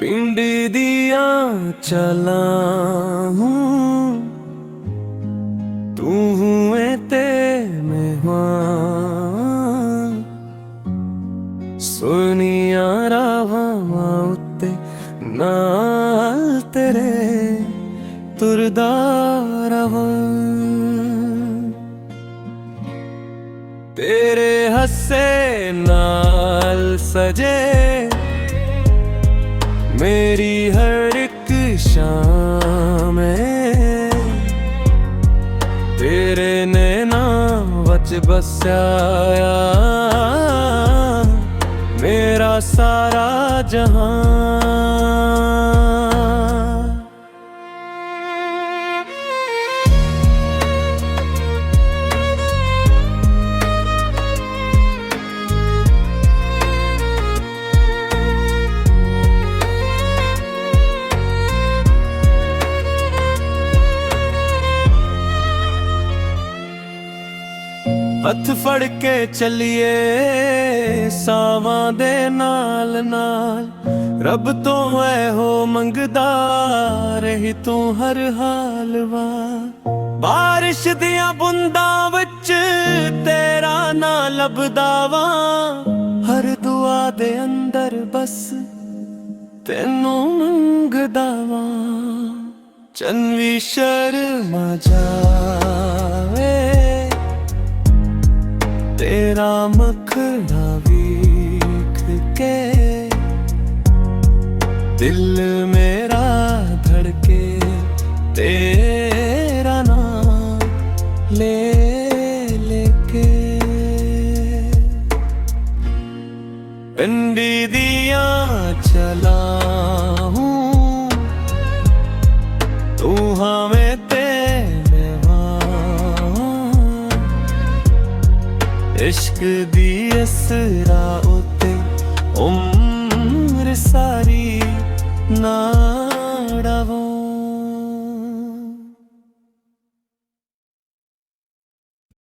पिंड दिया चला हूँ, तू हुए ते मेहमान। सुनिया रावां उत्ते नाल तेरे तुरदा रवां। तेरे हस्से नाल सजे मेरी हर एक शाम है। तेरे नैना वच बसाया मेरा सारा जहां। हथ फड़ के चलिए सावां दे नाल नाल। रब तो है हो मंगदा रही तू हर हाल वा। बारिश दियां बूंदां विच तेरा ना लभदा वा। हर दुआ दे अंदर बस तेनू मंगदा वा। चन भी शर्मा जावे तेरा मखना वीख के। दिल मेरा धड़के तेरा नाम ले लेके। पिंडी दिया चला हूँ, तू हमें इश्क दी असरा उते